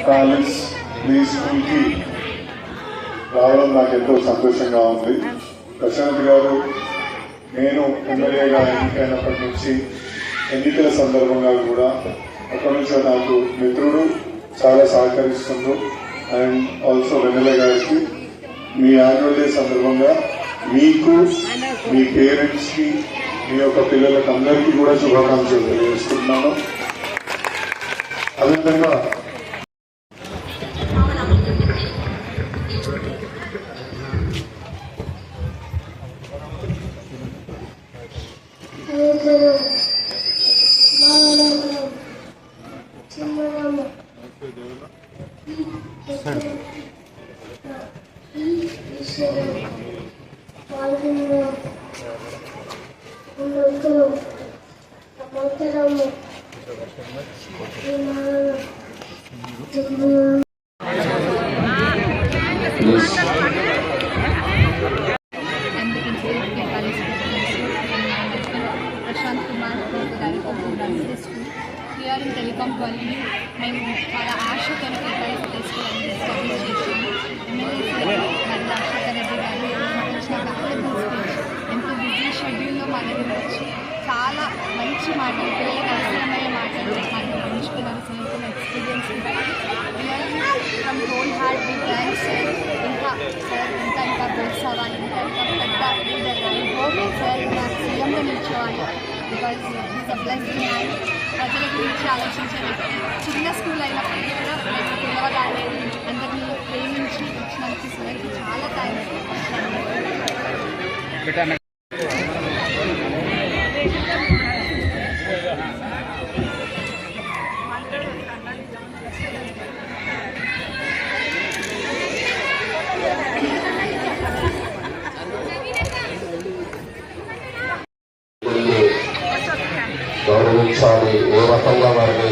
College మీ స్కూల్కి రావడం నాకు ఎంతో సంతోషంగా ఉంది. ప్రశాంత్ గారు నేను ఎమ్మెల్యేగా ఎన్నికైనప్పటి నుంచి ఎన్నికల సందర్భంగా కూడా అక్కడి నుంచి నాకు మిత్రుడు చాలా సహకరిస్తుండ్రు. అండ్ ఆల్సో వెన్నెల గారికి మీ యాన్యువల్ డే సందర్భంగా మీకు మీ పేరెంట్స్ కి మీ యొక్క పిల్లలకు అందరికీ కూడా శుభాకాంక్షలు తెలియజేస్తున్నాను. అదేవిధంగా Prashant Kumar here in telecom colony మేము చాలా ఆశతో తీసుకోవాలని ఎస్టాబ్లిష్ చేసాము. ఎమ్మెల్యే మరి రాజశేఖర్ రెడ్డి గారు ఎంతో బిజీ షెడ్యూల్లో మా దగ్గర వచ్చి చాలా మంచి మాటలు పిల్లలకు అవసరమయ్యే మాటలు మాకు పంచుకున్నారు. Cinema experience from whole heart we thanks. ఇంకా సార్ ఇంకా బోల్స్ అవ్వాలి, ఇంకా పెద్ద లీడర్ కానీ హోప్ సార్ నాకు సీఎంలో నిల్చోవాలి. బికాజ్ సప్లైస్ మ్యాన్ ప్రజల గురించి ఆలోచించే వ్యక్తి. చిన్న స్కూల్ అయినప్పటికీ కూడా పిలవగానే అందరినీ ప్రేమించి వచ్చినందుకు సార్కి చాలా థ్యాంక్స్. గౌరవించాలి, ఏ రకంగా వారిని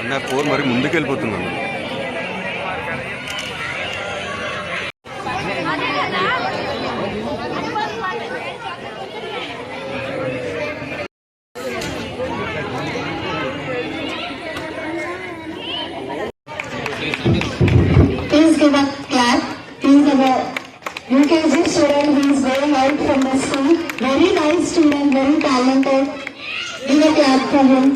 అన్న ఫోర్ మరి ముందుకెళ్ళిపోతున్నాను. Please give a clap. Please give a UKG student who is going out from the school. Very nice student, very talented. Give a clap for him.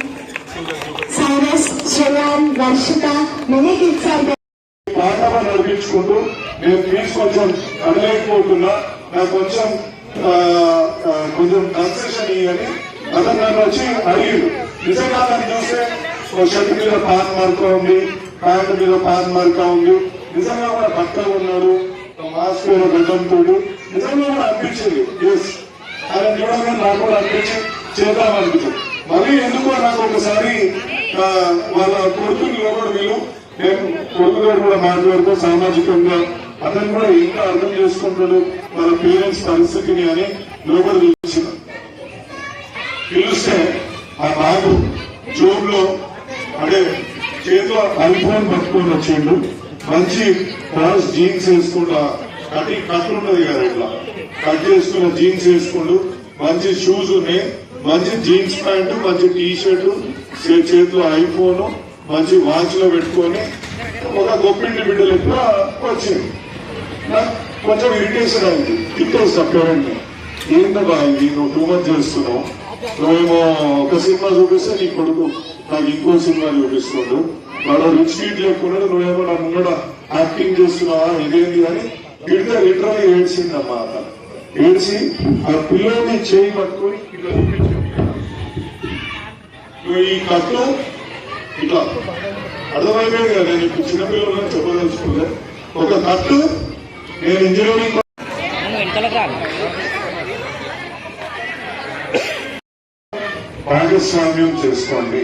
Cyrus, Shreyan, Varshita, many kids are there. పాఠాలు నడిపించుకుంటూ నేను fee కొంచెం కట్టలేకపోతున్నా, నాకు కొంచెం concession ఇవ్వని అతను నన్ను వచ్చి అడిగాడు. నిజంగా నన్ను చూస్తే షర్ట్ మీద పాన్ మార్క ఉంది, ప్యాంట్ మీద పాన్ మార్క ఉంది, నిజంగా కూడా బట్టలు ఉన్నాడు, మాస్క్ మీద గడ్డంతో నిజంగా కూడా అనిపించింది. ఎస్ ఆయన చూడగానే నాకు కూడా అనిపించి చేద్దామనిపించింది. మళ్ళీ ఎందుకో నాకు ఒకసారి వాళ్ళ కొడుకుని లోపల వీళ్ళు నేను కొడుకుతో కూడా మాట్లాడుతూ సామాజికంగా అతను కూడా ఇంకా అర్థం చేసుకుంటాడు మన పేరెంట్స్ పరిస్థితిని అని లోపల పిలిస్తే ఆ బాబు జోబులో అంటే చేతిలో ఐఫోన్ పట్టుకొని వచ్చిండు. మంచి క్రాస్ జీన్స్ వేసుకుంటా కట్లు ఉంటది కదా, ఇట్లా కట్ చేసుకున్న జీన్స్ వేసుకుంటూ మంచి షూస్ ఉన్నాయి, మంచి జీన్స్ ప్యాంటు, మంచి టీ షర్టు, చేతిలో ఐఫోన్, మంచి వాచ్ లో పెట్టుకొని ఒక గొప్పింటి బిడ్డలు ఎక్కువ వచ్చింది. నాకు కొంచెం ఇరిటేషన్ అయింది. తిట్టేస్తా పేరెంట్ని, ఏంటబ్బా ఇది నువ్వు టూ మచ్ చేస్తున్నావు, నువ్వేమో ఒక సినిమా చూపిస్తే నీ కొడుకు నాకు ఇంకో సినిమా చూపిస్తున్నాడు, వాడు రిచ్ కిడ్ లేకున్నాడు, నువ్వేమో నా ముంగడ యాక్టింగ్ చేస్తున్నావా ఇదేంటి అని తిడితే లిటరల్లీ ఏడ్చిందమ్మా. ఏడ్చి ఆ పిల్లల్ని చేయి పట్టుకొని నువ్వు ఈ కట్లు ఇట్లా అర్థమైపోయింది కదా. నేను ఇప్పుడు చిన్నపిల్లలను చెప్పదలుచుకుంటే ఒక కట్టు నేను ఇంజనీరింగ్ భాగస్వామ్యం చేసుకోండి.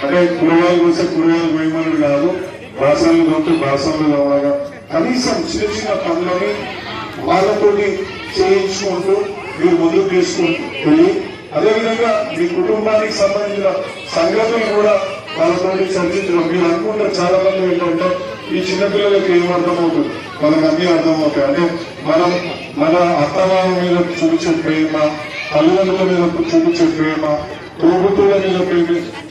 అంటే కూరగాయలు వస్తే కూరగాయలు వేయమని కాదు, బాసనలు తోటి బాసనలు కావాలగా కనీసం చిన్న చిన్న పనులని వాళ్ళతోటి చేయించుకుంటూ మీరు ముందుకు తీసుకుంటూ వెళ్ళి, అదేవిధంగా మీ కుటుంబానికి సంబంధించిన సంగతులు కూడా వాళ్ళతో చర్చించడం. మీరు అనుకుంటారు చాలా మంది ఏంటంటే ఈ చిన్నపిల్లలకి ఏం అర్థమవుతుంది, మనకు అన్ని అర్థమవుతాయి. అంటే మనం మన అత్తమామ మీద చూపించే ప్రేమ, తల్లిదండ్రుల మీద చూపించే ప్రేమ, తోబుతుల మీద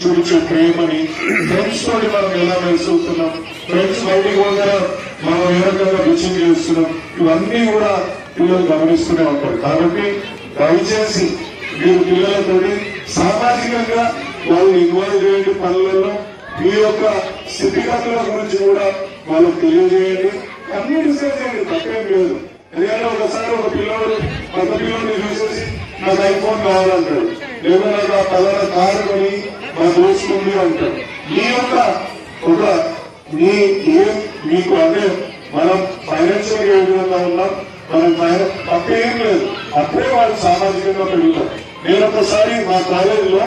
చూపించే ప్రేమని, ఫ్రెండ్స్ తోటి మనం ఎలా మెలుస్తున్నాం, ఫ్రెండ్స్ బయటికి పోగా మనం ఏ రకంగా రుచింగ్ చేస్తున్నాం, ఇవన్నీ కూడా పిల్లలు గమనిస్తూనే ఉంటారు. కాబట్టి దయచేసి మీరు పిల్లలతోటి సామాజికంగా వాళ్ళు ఇన్వాల్వ్ చేయండి పనులలో. మీ యొక్క స్థితిగతుల గురించి కూడా వాళ్ళకి తెలియజేయండి. అన్ని డిసైడ్ చేయండి, తప్పేం లేదు. ఎందుకంటే ఒకసారి ఒక పిల్లవాడు కొత్త పిల్లల్ని చూసేసి నాకు ఐఫోన్ కావాలంటాడు, లేదా నాకు ఆ పలానా కారు కొని మా దోస్తుంది అంటాడు. మీ యొక్క ఒక మీ ఏం మీకు అంటే మనం ఫైనాన్షియల్ గా ఏ విధంగా ఉన్నాం, మనం తప్పేం లేదు. అప్పుడే వాళ్ళు సామాజికంగా పెరుగుతారు. నేను ఒకసారి మా కాలేజీలో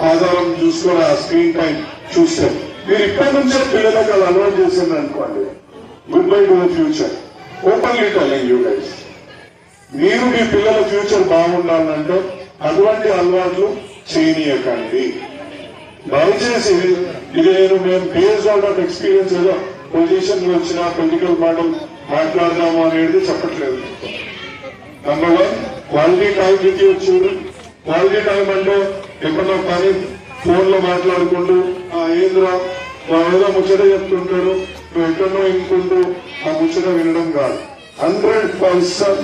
ఆధారం చూసుకొని ఆ స్క్రీన్ టైం చూస్తే మీరు ఇప్పటి నుంచే పిల్లలకు అది అలవాటు చేసింది అనుకోండి, good bye to the future. Openly telling you guys, మీరు మీ పిల్లల ఫ్యూచర్ బాగుండాలంటే అటువంటి అలవాట్లు చేయనీయకండి దయచేసి. ఇది మేము బేస్డ్ అవుట్ ఆఫ్ ఎక్స్పీరియన్స్ ఏదో పొజిషన్ వచ్చిన పొలిటికల్ మాటలు మాట్లాడదాము అనేది చెప్పట్లేదు. Number 1, quality time with your children. Quality time అంటే ఎక్కడో కానీ ఫోన్ లో మాట్లాడుకుంటూ ఏంద్రా ఏదో ముచ్చట చెప్తుంటాడు, నువ్వు ఎక్కడో ఇంకుంటూ ఆ ముచ్చట వినడం కాదు. 100%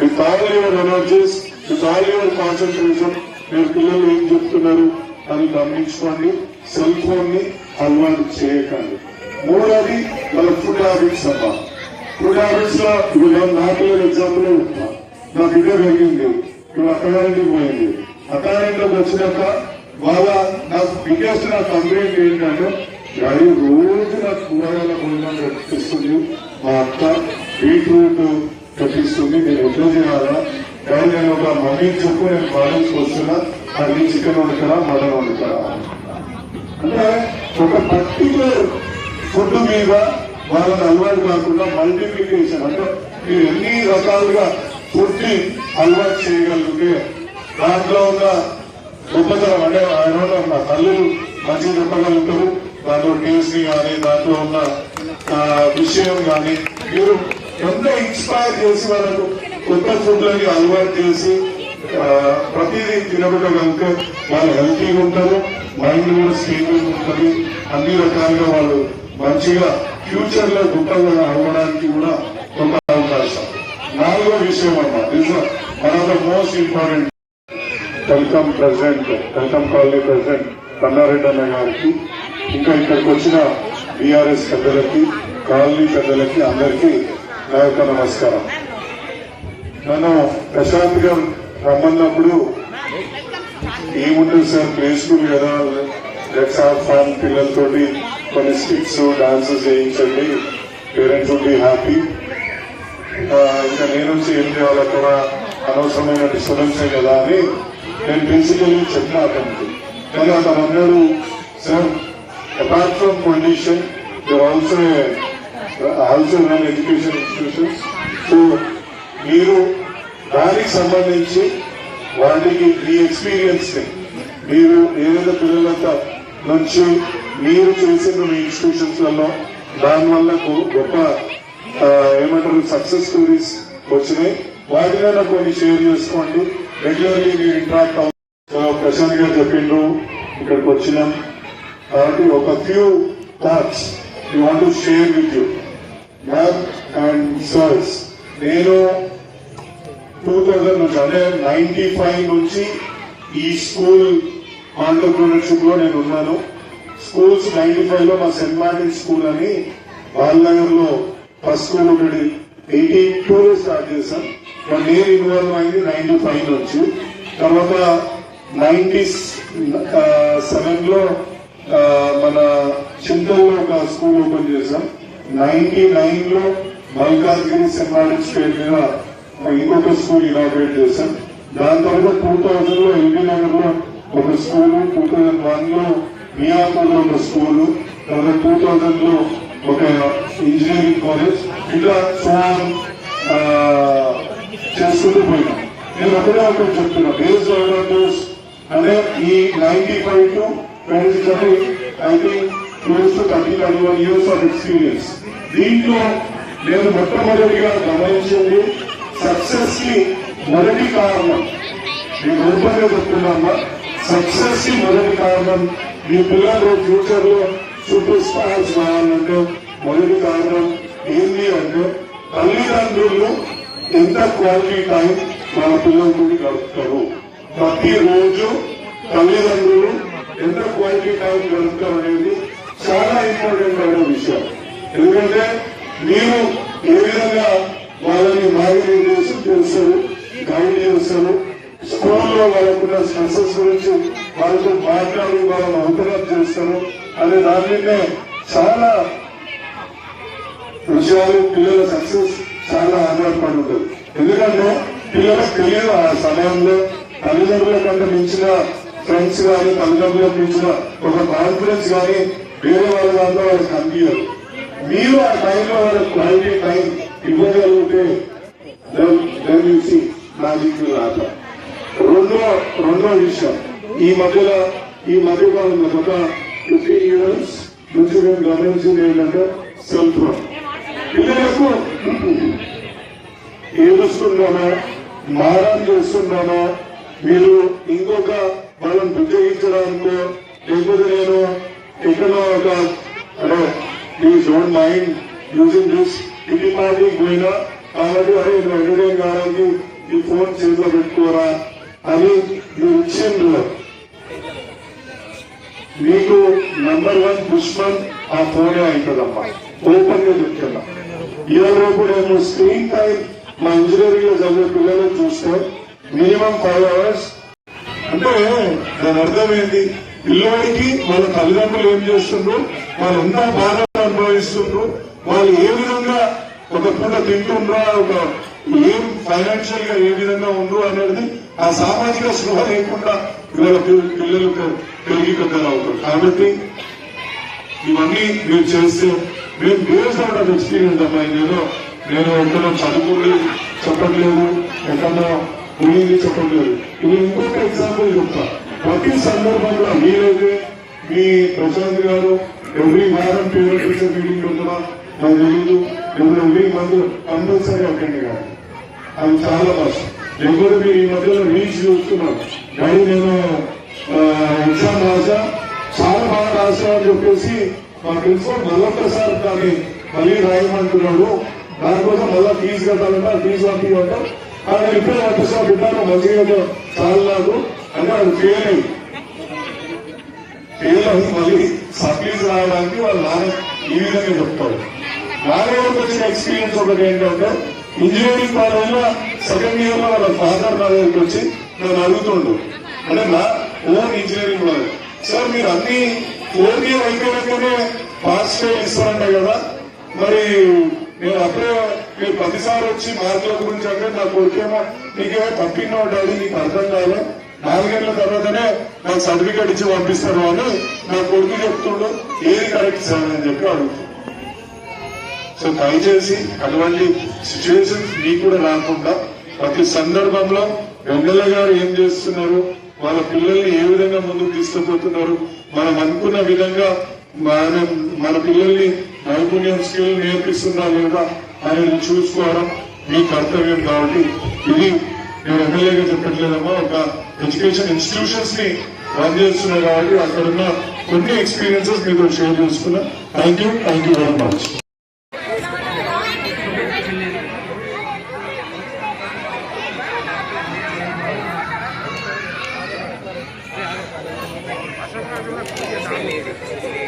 with all your energies, with all your concentration మీరు పిల్లలు ఏం చెప్తున్నారు అని గమనించుకోండి. సెల్ ఫోన్ ని అలవాటు చేయకండి. 3వది వాళ్ళ ఫుడ్ హ్యాబిట్స్ అమ్మా. ఫుడ్ హ్యాబిట్స్ లో ఇప్పుడు నా పిల్లలు ఎగ్జాంపుల్ చెప్తున్నా. నా బిడ్డ పెరిగింది, ఇప్పుడు అత్తగారింటికి పోయింది. అత్తగారింటికి వచ్చినాక వాళ్ళ నాకు బిగ్గెస్ట్ నా కంప్లైంట్ ఏంటంటే, డాడీ రోజు నాకు కూరగాయల భోజనం తెప్పిస్తుంది, మా అత్త బీట్రూట్ తెప్పిస్తుంది, నేను ఎట్లా చేయాలా డాడీ? నేను ఒక మమ్మీకి చెప్పు, నేను కాలేజ్కి వస్తున్నా, అది చికెన్ వండుతారా మటన్ వండుతారా అంటే ఒక పర్టికులర్ ఫుడ్ మీద వాళ్ళని అలవాటు కాకుండా మల్టిప్లికేషన్ అంటే మీరు ఎన్ని రకాలుగా ఫుడ్ ని అలవాటు చేయగలిగితే దాంట్లో ఉన్న గొప్పతనం అంటే ఆయన ఉన్న తల్లులు మంచిగా చెప్పగలుగుతారు. దాంట్లో టేస్ట్ కానీ దాంట్లో ఉన్న విషయం కానీ మీరు ఎంత ఇన్స్పైర్ చేసి వాళ్ళకు కొత్త ఫుడ్లని అలవాటు చేసి ప్రతిదీ తినబెట్టగలిగితే వాళ్ళు హెల్తీగా ఉంటారు, మైండ్ కూడా స్టేబుల్ ఉంటుంది. అన్ని రకాలుగా వాళ్ళు మంచిగా ఫ్యూచర్ లో గొప్పగా అవ్వడానికి కూడా ఒక అవకాశం. 4వ విషయం అన్నమాట, one of the most important. Welcome president, welcome colony president Kanna Reddy అన్న గారికి, ఇంకా ఇక్కడికి వచ్చిన బీఆర్ఎస్ పెద్దలకి, కాలనీ పెద్దలకి అందరికీ నా యొక్క నమస్కారం. నన్ను ప్రశాంత్ గారు రమ్మన్నప్పుడు ఏముంటుంది సార్ ప్లే స్కూల్ కదా, లెట్స్ హావ్ ఫన్, పిల్లలతోటి కొన్ని స్కిట్స్ డాన్సెస్ చేయించండి, పేరెంట్స్ వుడ్ బి హ్యాపీ. ఇంకా నేను వచ్చి ఏం చేయాలి అక్కడ, అనవసరమైన డిస్టర్బెన్సే కదా అని నేను ప్రిన్సిపల్ చెప్పిన అతనికి. కానీ అతను అన్నాడు, sir apart from pollution you're also run education institutions. So మీరు దానికి సంబంధించి వాటికి ఈ ఎక్స్పీరియన్స్ ని మీరు ఏదైనా పిల్లలంతా నుంచి మీరు చేసిన మీ ఇన్స్టిట్యూషన్స్ లలో దానివల్ల గొప్ప ఏమంటారు సక్సెస్ స్టోరీస్ వచ్చినాయి, వాటిలో కొన్ని షేర్ చేసుకోండి. రెగ్యులర్లీ మీరు ఇంటరాక్ట్ అవుతారు. ప్రశాంత్ గారు చెప్పిండ్రు, ఇక్కడికి వచ్చినాం కాబట్టి ఒక few thoughts you want to share with you ma'am and sirs. నేను 2000 నుంచి అంటే 95 నుంచి ఈ స్కూల్ ఆంటర్ప్రినర్షిప్ లో నేను ఉన్నాను. స్కూల్స్ 95 లో మా సెయింట్ మార్టిన్ స్కూల్ అని బాలనగర్ లో ఫస్ట్ స్కూల్ ఒకటి 82 లో స్టార్ట్ చేశాం. నేను ఇన్వాల్వ్ అయింది 95 నుంచి. తర్వాత 97 లో మన చింతల్లో ఒక స్కూల్ ఓపెన్ చేశాం. 99 లో మల్కాజ్గిరి సెమారిట్స్ పేరు మీద ఇంకొక స్కూల్ ఇనాగ్రేట్ చేశాం. దాని తర్వాత 2000 లో ఎల్బీ నగర్ లో ఒక స్కూలు, 2001 లో మియాపూర్ లో ఒక స్కూలు, తర్వాత 2000 లో ఒక ఇంజనీరింగ్ కాలేజ్, ఇలా చేసుకుంటూ పోయినాం. నేను ఒకటే చెప్తున్నా, బేస్డ్ ఆన్ అంటే ఈ 95 to 2030 I think close to 30-31 years of experience. దీంట్లో నేను మొట్టమొదటిగా గమనించింది సక్సెస్ కి మొదటి కారణం, నేను ఓపెన్ గా చెప్తున్నామా, సక్సెస్ కి మొదటి కారణం మీ పిల్లలు ఫ్యూచర్ లో సూపర్ స్టార్స్ కావాలంటే మొదటి కారణం ఏంటి అంటే తల్లిదండ్రులు ఎంత క్వాలిటీ టైం వాళ్ళ పిల్లలతో గడుపుతారు. ప్రతిరోజు తల్లిదండ్రులు ఎంత క్వాలిటీ టైం గడుపుతారు అనేది చాలా ఇంపార్టెంట్ అయిన విషయం. ఎందుకంటే మీరు ఏ విధంగా వాళ్ళని మార్గనిర్దేశం చేస్తారు, గైడ్ చేస్తారు, స్కూల్లో వాళ్ళకున్న స్ట్రెసెస్ గురించి వాళ్ళతో మాట్లాడి వాళ్ళని అవతరణ చేస్తారు అనే దాని మీదే చాలా విషయాలు పిల్లల సక్సెస్ చాలా ఆధారపడి ఉంటుంది. ఎందుకంటే పిల్లలకు తెలియదు ఆ సమయంలో తల్లిదండ్రుల కంటే మించిన ఫ్రెండ్స్ కానీ తల్లిదండ్రులకు మించిన ఒక కాన్ఫిడెన్స్ కానీ వేరే వాళ్ళ దాంట్లో వాళ్ళకి కనిపించదు. మీరు ఆ టైంలో వాళ్ళకి క్వాలిటీ టైం ఇవ్వగలిగితే మ్యాజిక్ రాక. రెండో విషయం, ఈ మధ్యకాలంలో గత 15 years నుంచి మేము గమనించింది ఏంటంటే సెల్ ఫోన్. పిల్లలకు ఏడుస్తున్నామో మారం చేస్తున్నామో మీరు ఇంకొక వాళ్ళని బుజ్జగించడానికో లేకపోతే నేను ఎక్కడో ఒక అంటే please don't mind using this ఇది మాది పోయినా కాబట్టి అరే నువ్వు ఎంటర్టైన్ కావడానికి ఈ ఫోన్ చేతిలో పెట్టుకోరా అని మీరు ఇచ్చిండ్రు. మీకు #1 దుష్మన్ ఆ ఫోనే అవుతుందమ్మా. ఓపెన్ గా చెప్తున్నా. ఈరోజు నేను స్క్రీన్ టైం మా ఇంజనీరింగ్ లో చదివే పిల్లలు చూస్తే మినిమం 5 hours. అంటే దాని అర్థం ఏంటి, పిల్లవాడికి వాళ్ళ తల్లిదండ్రులు ఏం చేస్తుండ్రు, వాళ్ళు ఎంత బాధ అనుభవిస్తుండ్రు, వాళ్ళు ఏ విధంగా ఒక పూట తింటుండ్రా, ఒక ఏం ఫైనాన్షియల్ గా ఏ విధంగా ఉండ్రు అనేది ఆ సామాజిక స్పృహ లేకుండా ఇవాళ పిల్లలు పెరిగి పెద్దలు అవుతారు. కాబట్టి ఇవన్నీ మీరు చేస్తే మేము బేస్డ్ ఆన్ ఎక్స్పీరియన్స్ అమ్మా. నేను ఎక్కడో చదువుకుని చెప్పట్లేదు, ఎక్కడో పోయింది చెప్పట్లేదు. ఇది ఇంకొక ఎగ్జాంపుల్ చెప్తా. ప్రతి సందర్భంలో మీరైతే మీ ప్రశాంత్ గారు ఎవ్రీ వారం పేరెంట్ టీచర్ మీటింగ్ ఉంటున్నా నాకు తెలియదు, ఎవ్రీ మంత్ కంపల్సరీ అటెండ్ కాదు. అది చాలా కష్టం. లేకపోతే మీరు ఈ మధ్యలో రీల్స్ చూస్తున్నారు, కానీ నేను ఎగ్జామ్ రాసా, చాలా బాగా రాసా అని చెప్పేసి మా ప్రిన్సిపల్ మళ్ళొక్కసారి దాన్ని మళ్ళీ రాయమంటున్నాడు, దానికోసం మళ్ళా ఫీజు కట్టాలంటే ఆ ఫీజు పంపించాలంటే ఆయన ఇప్పుడు పంపిస్తాను బిడ్డను మంచిగా చాలు అంటే అది ఫెయిల్ అయ్యి మళ్ళీ సప్లీస్ రావడానికి వాళ్ళు నాన్న ఈ విధంగా చెప్తారు. నాన్నగారికి వచ్చిన ఎక్స్పీరియన్స్ ఒకటి ఏంటంటే ఇంజనీరింగ్ కాలేజ్ లో సెకండ్ ఇయర్ లో వాళ్ళ ఫాదర్ నా దగ్గరికి వచ్చి నేను అడుగుతుండు, అంటే నా ఓన్ ఇంజనీరింగ్ కాలేజ్ సార్ మీరు అన్ని 4th year అయిపోయినాకనే పాస్ ఫెయిల్ ఇస్తారంట కదా, మరి నేను అప్పుడే మీరు ప్రతిసారి వచ్చి మార్కుల గురించి అంటే నా కొడుకేమో నీకేమో తప్పినో డాడీ నీకు అర్థం కాదు, 4 గంటల తర్వాతనే నాకు సర్టిఫికేట్ ఇచ్చి పంపిస్తారు అని నా కొడుకు చెప్తుండు, ఏది కరెక్ట్ సార్ అని చెప్పి అడుగుతుంది. సో దయచేసి అటువంటి సిచ్యువేషన్స్ మీకు కూడా రాకుండా ప్రతి సందర్భంలో వెంగళ గారు ఏం చేస్తున్నారు, వాళ్ళ పిల్లల్ని ఏ విధంగా ముందుకు తీసుకుపోతున్నారు, మనం అనుకున్న విధంగా మన పిల్లల్ని నైపుణ్యం స్కిల్ నేర్పిస్తున్నా లేదా అనేది చూసుకోవడం మీ కర్తవ్యం. కాబట్టి ఇది నేను ఎమ్మెల్యేగా చెప్పట్లేదమ్మా, ఒక ఎడ్యుకేషన్ ఇన్స్టిట్యూషన్స్ ని రన్ చేస్తున్నా కాబట్టి అక్కడున్న కొన్ని ఎక్స్పీరియన్సెస్ మీతో షేర్ చేసుకున్నా. Thank you very much. Gracias.